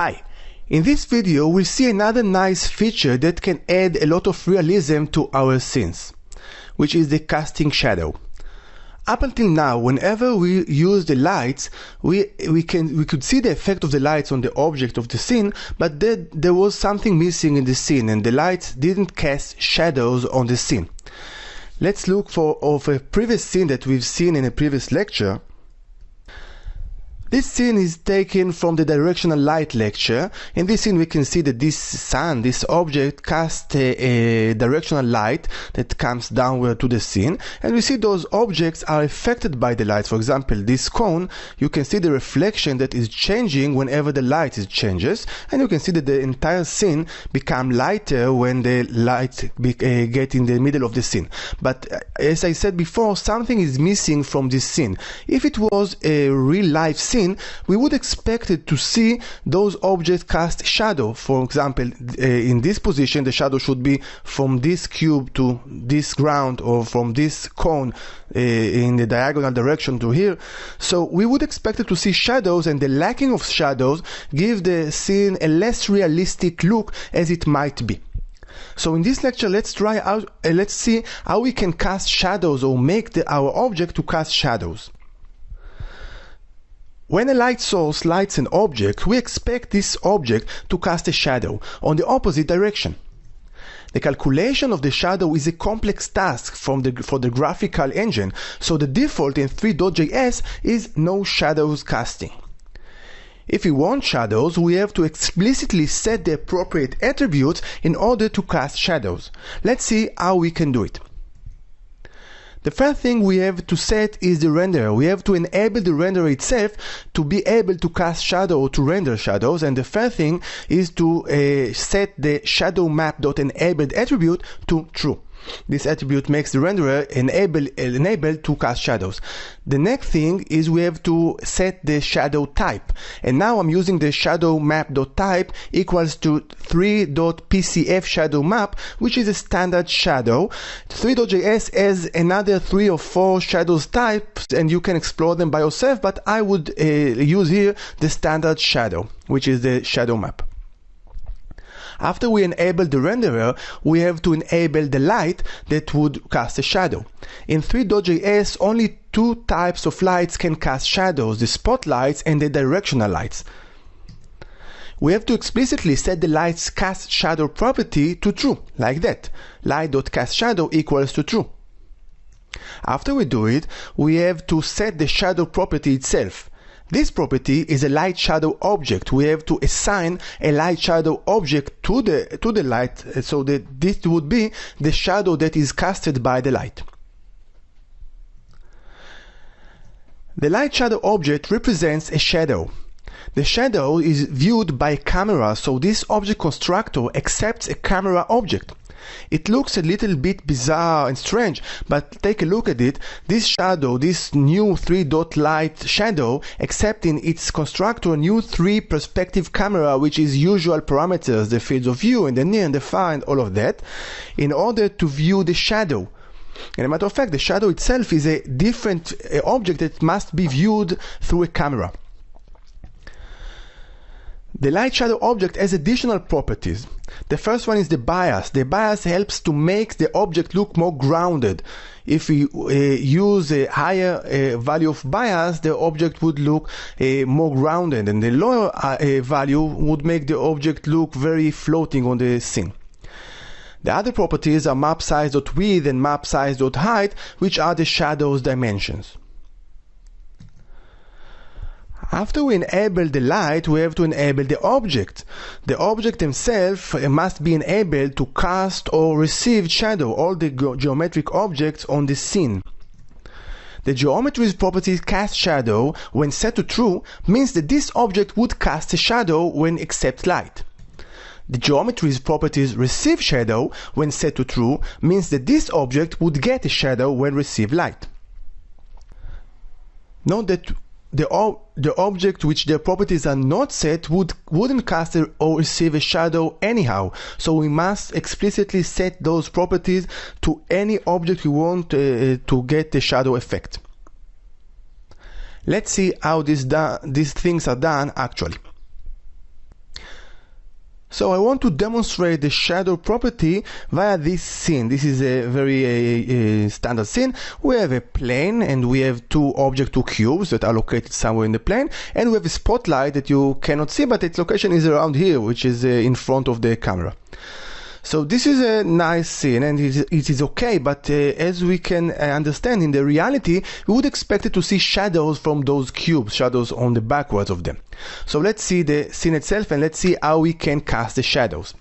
Hi! In this video we'll see another nice feature that can add a lot of realism to our scenes, which is the casting shadow. Up until now, whenever we use the lights, we could see the effect of the lights on the object of the scene, but there was something missing in the scene and the lights didn't cast shadows on the scene. Let's look for a previous scene that we've seen in a previous lecture. This scene is taken from the directional light lecture. In this scene we can see that this sun, this object, casts a directional light that comes downward to the scene, and we see those objects are affected by the light. For example, this cone, you can see the reflection that is changing whenever the light changes, and you can see that the entire scene becomes lighter when the light get in the middle of the scene. But as I said before, something is missing from this scene. If it was a real life scene, we would expect it to see those objects cast shadow. For example, in this position the shadow should be from this cube to this ground, or from this cone in the diagonal direction to here. So we would expect it to see shadows, and the lacking of shadows give the scene a less realistic look as it might be. So in this lecture let's see how we can cast shadows or make our object to cast shadows. When a light source lights an object, we expect this object to cast a shadow on the opposite direction. The calculation of the shadow is a complex task for the graphical engine, so the default in Three.js is no shadows casting. If we want shadows, we have to explicitly set the appropriate attributes in order to cast shadows. Let's see how we can do it. The first thing we have to set is the renderer. We have to enable the renderer itself to be able to cast shadow or to render shadows, and the first thing is to set the shadow map.enabled attribute to true. This attribute makes the renderer enabled to cast shadows. The next thing is we have to set the shadow type, and now I'm using the shadow map.type equals to Three.pcf shadow map, which is a standard shadow. Three.js has another 3 or 4 shadows types, and you can explore them by yourself, but I would use here the standard shadow, which is the shadow map. After we enable the renderer, we have to enable the light that would cast a shadow. In Three.js, only 2 types of lights can cast shadows, the spotlights and the directional lights. We have to explicitly set the light's cast shadow property to true, like that. Light.castShadow equals to true. After we do it, we have to set the shadow property itself. This property is a light shadow object. We have to assign a light shadow object to the light, so that this would be the shadow that is casted by the light. The light shadow object represents a shadow. The shadow is viewed by camera, so this object constructor accepts a camera object. It looks a little bit bizarre and strange, but take a look at it. This shadow, this new 3-dot-light shadow, accepts in its constructor a new 3 perspective camera, which is usual parameters, the fields of view and the near and the far and all of that, in order to view the shadow. And a matter of fact, the shadow itself is a different object that must be viewed through a camera. The light shadow object has additional properties. The first one is the bias. The bias helps to make the object look more grounded. If we use a higher value of bias, the object would look more grounded, and the lower value would make the object look very floating on the scene. The other properties are map size.width and map size.height, which are the shadow's dimensions. After we enable the light, we have to enable the object. The object himself must be enabled to cast or receive shadow, all the geometric objects on the scene. The geometry's property cast shadow, when set to true, means that this object would cast a shadow when accept light. The geometry's properties receive shadow, when set to true, means that this object would get a shadow when receive light. Note that the object which their properties are not set wouldn't cast or receive a shadow anyhow, so we must explicitly set those properties to any object we want to get the shadow effect. Let's see how these things are done actually. So I want to demonstrate the shadow property via this scene. This is a very standard scene. We have a plane and we have two cubes that are located somewhere in the plane, and we have a spotlight that you cannot see, but its location is around here, which is in front of the camera. So this is a nice scene and it is okay, but as we can understand, in the reality we would expect it to see shadows from those cubes, shadows on the backwards of them. So let's see the scene itself and let's see how we can cast the shadows.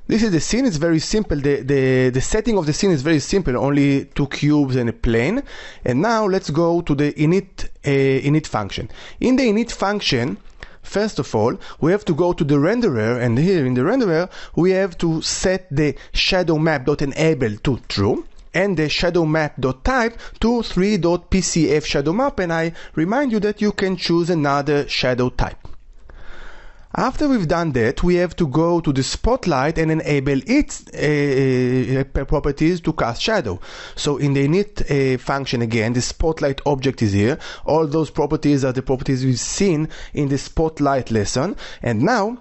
This is the scene. It's very simple. The setting of the scene is very simple, only two cubes and a plane. And now let's go to the init function. In the init function, first of all, we have to go to the renderer, and here in the renderer we have to set the shadow map.enable to true and the shadow map.type to 3.pcf shadow map, and I remind you that you can choose another shadow type. After we've done that, we have to go to the spotlight and enable its properties to cast shadow. So in the init function, again, the spotlight object is here. All those properties are the properties we've seen in the spotlight lesson. And now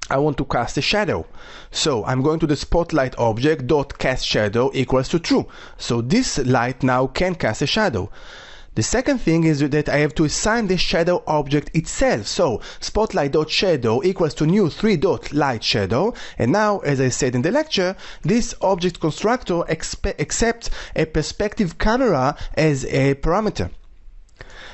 I want to cast a shadow. So I'm going to the spotlight object dot cast shadow equals to true. So this light now can cast a shadow. The second thing is that I have to assign the shadow object itself. So spotlight.shadow equals to new 3.lightShadow. And now, as I said in the lecture, this object constructor accepts a perspective camera as a parameter.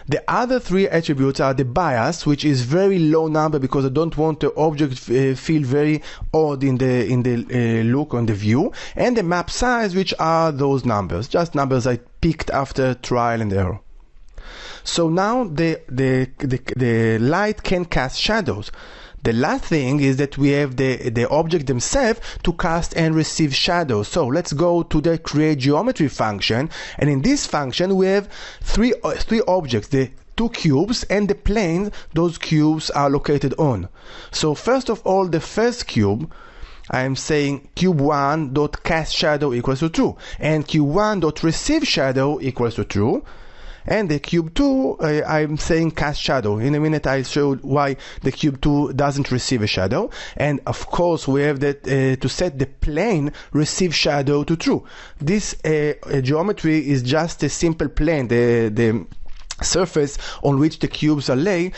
The other three attributes are the bias, which is very low number because I don't want the object feel very odd in the look on the view, and the map size, which are those numbers, just numbers I picked after trial and error. So now the light can cast shadows. The last thing is that we have the object themselves to cast and receive shadows. So let's go to the create geometry function, and in this function we have three objects, the two cubes and the plane those cubes are located on. So first of all, the first cube, I am saying cube1.cast shadow equals to true, and cube1.receive shadow equals to true. And the cube 2, I'm saying cast shadow. In a minute I showed why the cube 2 doesn't receive a shadow. And of course we have that to set the plane receive shadow to true. This geometry is just a simple plane, the surface on which the cubes are laying,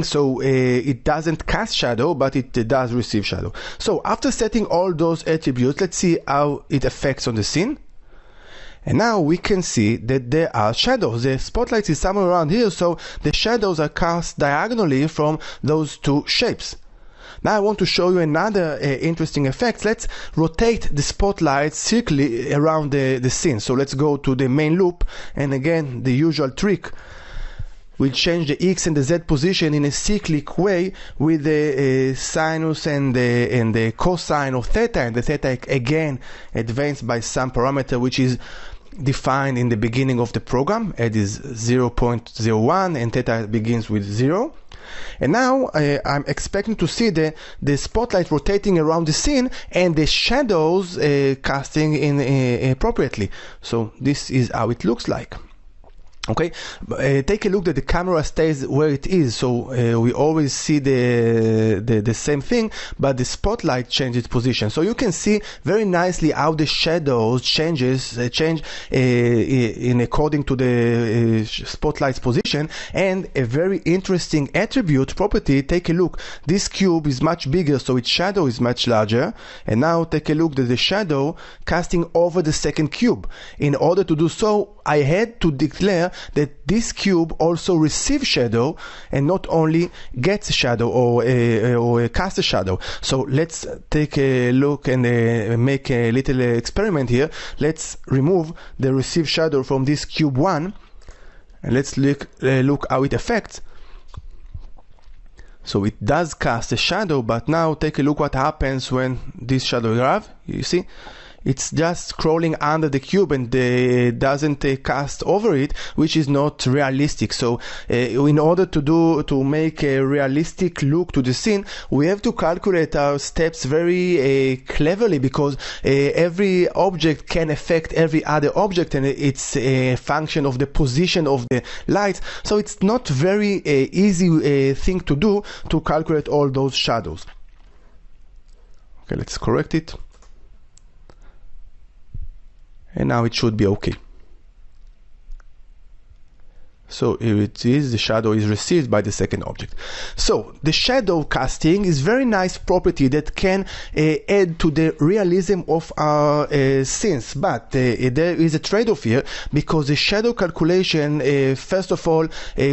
so it doesn't cast shadow, but it does receive shadow. So after setting all those attributes, let's see how it affects on the scene. And now we can see that there are shadows. The spotlight is somewhere around here, so the shadows are cast diagonally from those two shapes. Now I want to show you another interesting effect. Let's rotate the spotlight circularly around the scene. So let's go to the main loop, and again the usual trick. We'll change the X and the Z position in a cyclic way with the sinus and the cosine of theta, and the theta again advanced by some parameter which is defined in the beginning of the program. It is 0.01 and theta begins with 0. And now I'm expecting to see the spotlight rotating around the scene and the shadows casting in appropriately. So this is how it looks like. Okay, take a look that the camera stays where it is, so we always see the same thing, but the spotlight changes position. So you can see very nicely how the shadows change in according to the spotlight's position. And a very interesting attribute property, take a look. This cube is much bigger, so its shadow is much larger. And now take a look that the shadow casting over the second cube. In order to do so, I had to declare that this cube also receives shadow and not only gets a shadow or cast a shadow. So let's take a look and make a little experiment here. Let's remove the receive shadow from this cube 1, and let's look how it affects. So it does cast a shadow, but now take a look what happens when this shadow arrives. You see? It's just scrolling under the cube and doesn't cast over it, which is not realistic. So in order to make a realistic look to the scene, we have to calculate our steps very cleverly, because every object can affect every other object, and it's a function of the position of the lights. So it's not very easy thing to do to calculate all those shadows. Okay, let's correct it. And now it should be okay. So here it is, the shadow is received by the second object. So the shadow casting is very nice property that can add to the realism of our scenes, but there is a trade-off here, because the shadow calculation first of all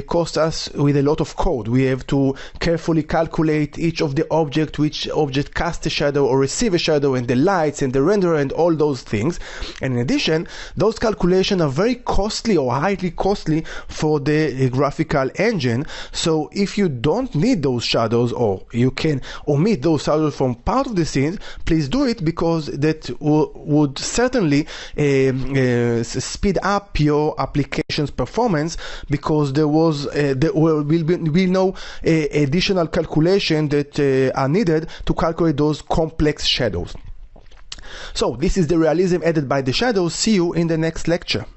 costs us with a lot of code. We have to carefully calculate each of the object, which object casts a shadow or receive a shadow, and the lights and the renderer and all those things. And in addition, those calculations are very costly or highly costly for the graphical engine. So if you don't need those shadows, or you can omit those shadows from part of the scenes, please do it, because that would certainly speed up your application's performance, because there will be no additional calculation that are needed to calculate those complex shadows. So this is the realism added by the shadows. See you in the next lecture.